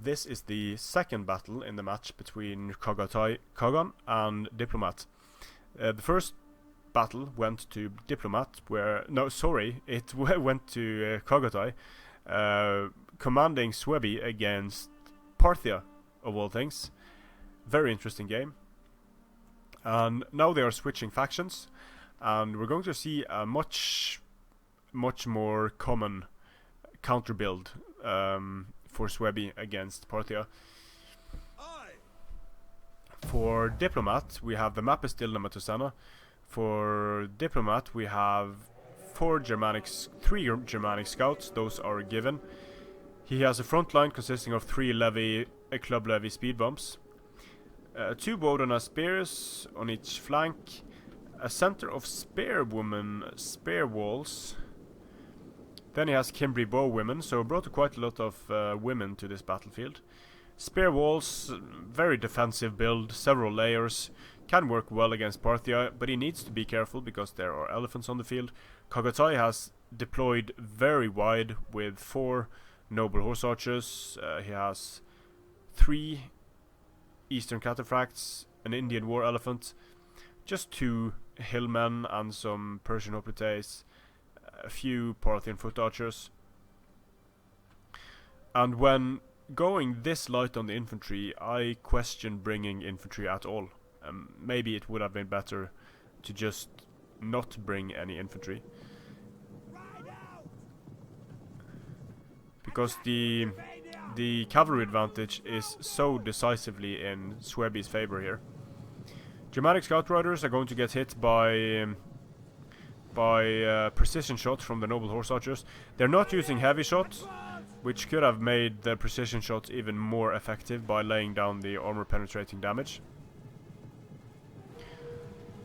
this is the second battle in the match between Chagatay, Kagan and Diplomatt. The first battle went to Diplomatt, it went to Chagatay, commanding Suebi against Parthia, of all things. Very interesting game. And now they are switching factions, and we're going to see a much more common counter build for Suebi against Parthia. For Diplomatt, we have the map is still Namatusana. For Diplomatt, we have three Germanic scouts. Those are given. He has a front line consisting of 3 club levy speed bumps, 2 WotA spears on each flank, a center of spear walls. Then he has Kimbri bow women, so brought quite a lot of women to this battlefield. Spear walls, very defensive build, several layers, can work well against Parthia, but he needs to be careful because there are elephants on the field. Chagatay has deployed very wide with 4 noble horse archers. He has 3 eastern cataphracts, an Indian war elephant, just 2 hillmen and some Persian hoplites, a few Parthian foot archers. And when going this light on the infantry, I question bringing infantry at all. Maybe it would have been better to just not bring any infantry, because the cavalry advantage is so decisively in Suebi's favor here. Germanic scout riders are going to get hit by precision shots from the noble horse archers. They're not using heavy shots, which could have made the precision shots even more effective by laying down the armor penetrating damage.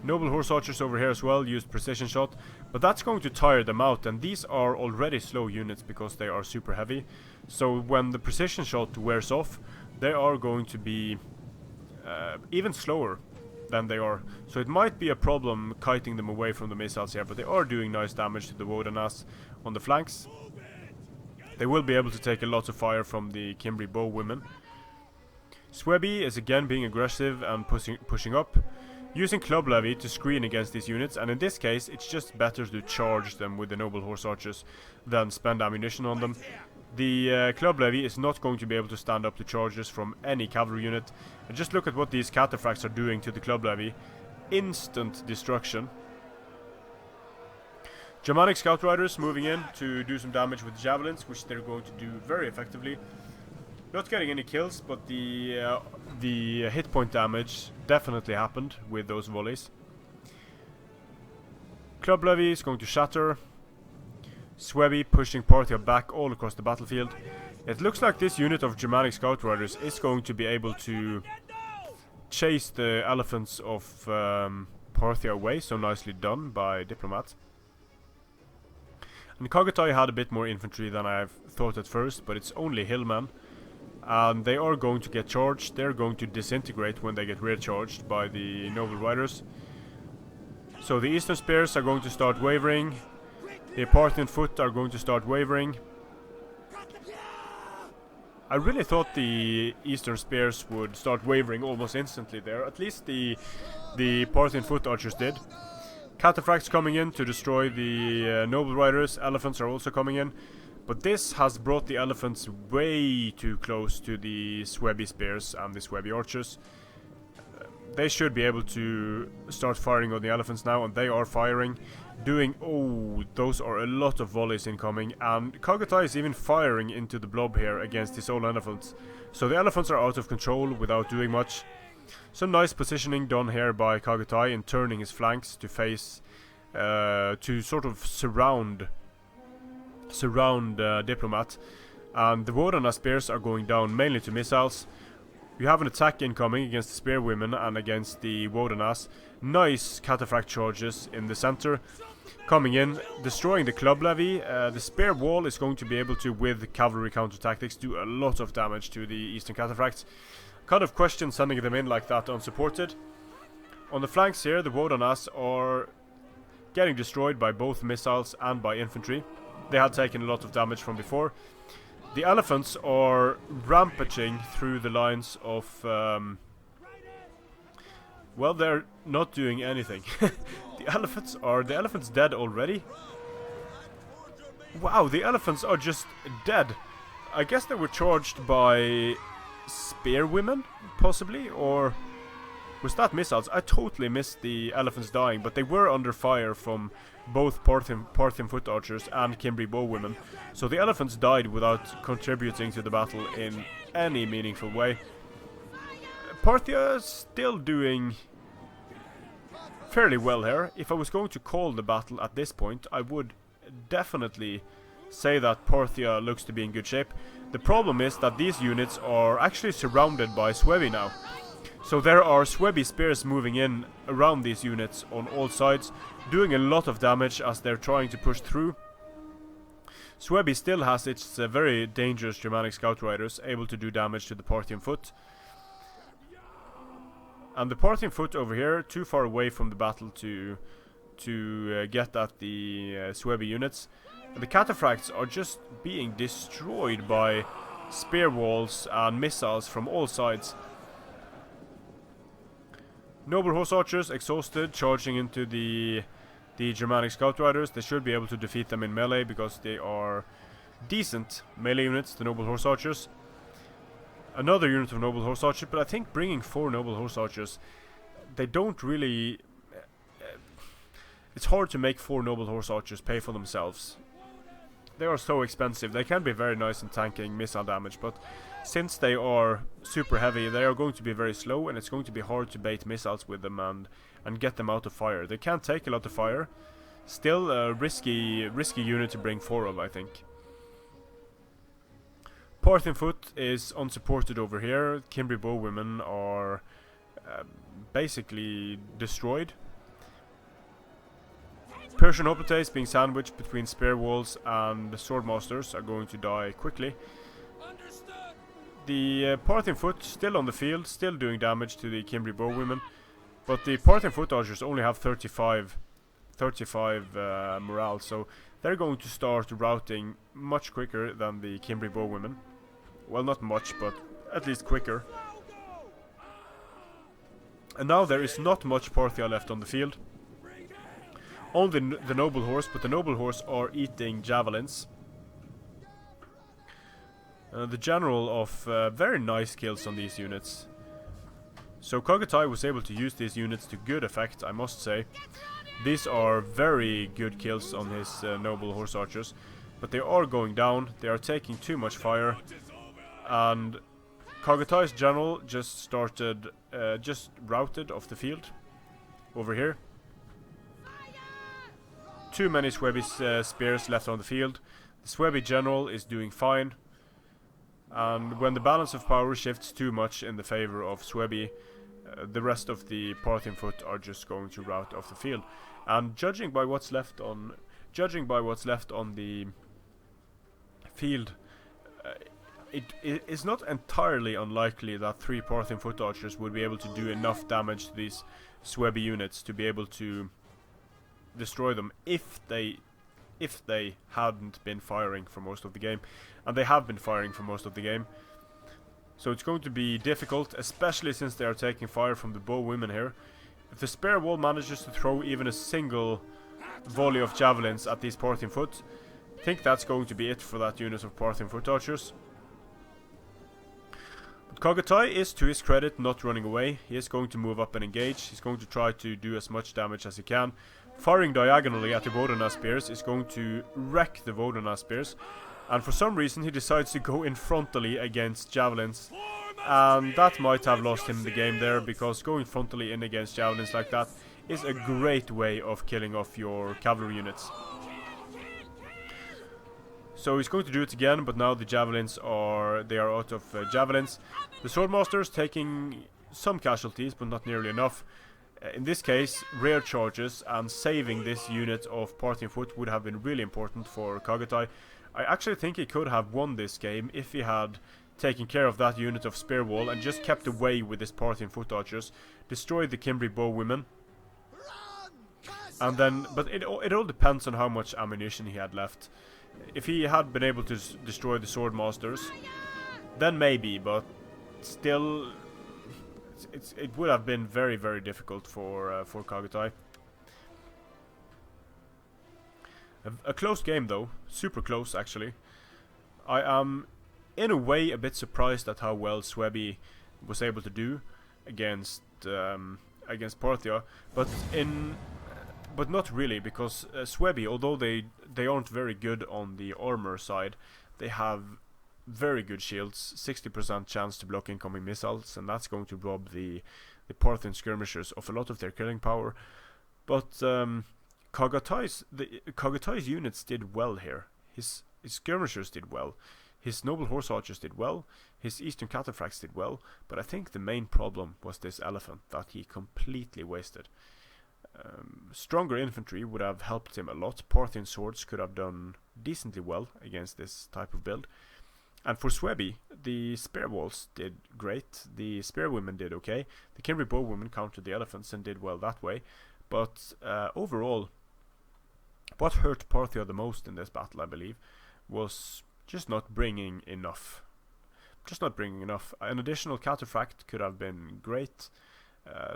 Noble horse archers over here as well used precision shot, but that's going to tire them out, and these are already slow units because they are super heavy. So when the precision shot wears off, they are going to be even slower than they are. So it might be a problem kiting them away from the missiles here, but they are doing nice damage to the WotA on the flanks. They will be able to take a lot of fire from the Kimbri bow women. Suebi is again being aggressive and pushing up, using club levy to screen against these units, and in this case it's just better to charge them with the noble horse archers than spend ammunition on them. The club levy is not going to be able to stand up to charges from any cavalry unit. And just look at what these cataphracts are doing to the club levy. Instant destruction. Germanic scout riders moving in to do some damage with javelins, which they're going to do very effectively. Not getting any kills, but the hit point damage definitely happened with those volleys. Club levy is going to shatter. Suebi pushing Parthia back all across the battlefield. It looks like this unit of Germanic scout riders is going to be able to chase the elephants of Parthia away, so nicely done by Diplomatt. And Chagatay had a bit more infantry than I thought at first, but it's only hillmen. And they are going to get charged. They're going to disintegrate when they get rear charged by the noble riders. So the eastern spears are going to start wavering. The Parthian foot are going to start wavering. I really thought the eastern spears would start wavering almost instantly there. At least the Parthian foot archers did. Cataphracts coming in to destroy the noble riders. Elephants are also coming in. But this has brought the elephants way too close to the Suebi spears and the Suebi archers. They should be able to start firing on the elephants now, and they are firing. Those are a lot of volleys incoming, and Chagatay is even firing into the blob here against his own elephants. So the elephants are out of control without doing much. Some nice positioning done here by Chagatay in turning his flanks to face, to sort of surround Diplomatt, and the WotA spears are going down mainly to missiles. You have an attack incoming against the spear women and against the WotA. Nice cataphract charges in the center coming in, destroying the club levy. The spear wall is going to be able to, with cavalry counter tactics, do a lot of damage to the eastern cataphracts. Kind of question sending them in like that unsupported. On the flanks here, the WotA are getting destroyed by both missiles and by infantry. They had taken a lot of damage from before. The elephants are rampaging through the lines of... well, they're not doing anything. The elephants dead already? Wow, the elephants are just dead. I guess they were charged by spearwomen, possibly, or was that missiles? I totally missed the elephants dying, but they were under fire from both Parthian foot archers and Cimbri bowwomen. So the elephants died without contributing to the battle in any meaningful way. Parthia is still doing fairly well here. If I was going to call the battle at this point, I would definitely say that Parthia looks to be in good shape. The problem is that these units are actually surrounded by Suebi now. So there are Suebi spears moving in around these units on all sides, doing a lot of damage as they're trying to push through. Suebi still has its very dangerous Germanic scout riders, able to do damage to the Parthian foot. And the Parthian foot over here, too far away from the battle to get at the Suebi units. And the cataphracts are just being destroyed by spear walls and missiles from all sides. Noble horse archers, exhausted, charging into the Germanic scout riders. They should be able to defeat them in melee because they are decent melee units, the noble horse archers. Another unit of noble horse archers, but I think bringing 4 noble horse archers, they don't really... it's hard to make 4 noble horse archers pay for themselves. They are so expensive. They can be very nice in tanking missile damage, but since they are super heavy, they are going to be very slow, and it's going to be hard to bait missiles with them and get them out of fire. They can take a lot of fire. Still a risky unit to bring 4 of, I think. Parthian foot is unsupported over here. Cimbri bowwomen are basically destroyed. Persian hoplites being sandwiched between spear walls and the swordmasters are going to die quickly. The Parthian foot still on the field, still doing damage to the Cimbri bowwomen, but the Parthian foot archers only have 35 morale, so they're going to start routing much quicker than the Cimbri bowwomen. Well, not much, but at least quicker. And now there is not much Parthia left on the field. Only the noble horse, but the noble horse are eating javelins. The general of very nice kills on these units. So Chagatay was able to use these units to good effect, I must say. These are very good kills on his noble horse archers, but they are going down. They are taking too much fire, and Chagatay's general just started, just routed off the field over here. Too many Suebi spears left on the field. The Suebi general is doing fine, and when the balance of power shifts too much in the favor of Suebi, the rest of the Parthian foot are just going to rout off the field. And judging by what's left on the field, it is not entirely unlikely that 3 Parthian foot archers would be able to do enough damage to these Suebi units to be able to destroy them if they hadn't been firing for most of the game, and they have been firing for most of the game. So it's going to be difficult, especially since they are taking fire from the bowwomen here. If the spear wall manages to throw even a single volley of javelins at these Parthian foot, I think that's going to be it for that unit of Parthian foot archers. But Chagatay is, to his credit, not running away. He is going to move up and engage. He's going to try to do as much damage as he can. Firing diagonally at the WotA spears is going to wreck the WotA spears, and for some reason he decides to go in frontally against javelins, and that might have lost him the game there, because going frontally in against javelins like that is a great way of killing off your cavalry units. So he's going to do it again, but now the javelins are out of javelins. The swordmasters taking some casualties, but not nearly enough. In this case, rear charges and saving this unit of Parthian foot would have been really important for Chagatay. I actually think he could have won this game if he had taken care of that unit of spear wall and just kept away with his Parthian foot archers, destroyed the Cimbri bowwomen, and then, but it all depends on how much ammunition he had left. If he had been able to destroy the sword masters, then maybe, but still, it would have been very, very difficult for Chagatay. A close game though, super close actually. I am in a way a bit surprised at how well Suebi was able to do against Parthia, but not really, because Suebi, although they aren't very good on the armor side, they have very good shields, 60% chance to block incoming missiles, and that's going to rob the Parthian skirmishers of a lot of their killing power. But Chagatay's units did well here. His skirmishers did well. His noble horse archers did well. His eastern cataphracts did well. But I think the main problem was this elephant that he completely wasted. Stronger infantry would have helped him a lot. Parthian swords could have done decently well against this type of build. And for Suebi, the spear walls did great. The spear women did okay. The Kimri bow women countered the elephants and did well that way. But overall, what hurt Parthia the most in this battle, I believe, was just not bringing enough. Just not bringing enough. An additional cataphract could have been great.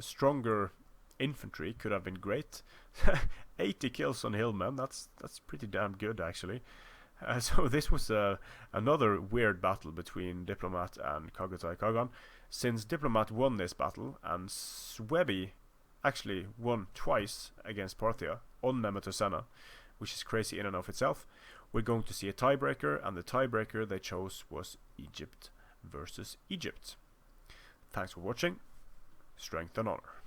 Stronger infantry could have been great. 80 kills on hillmen, that's pretty damn good actually. So this was another weird battle between Diplomatt and Chagatay Kagan. Since Diplomatt won this battle and Suebi actually won twice against Parthia on Nemetusena, which is crazy in and of itself, we're going to see a tiebreaker, and the tiebreaker they chose was Egypt versus Egypt. Thanks for watching. Strength and honor.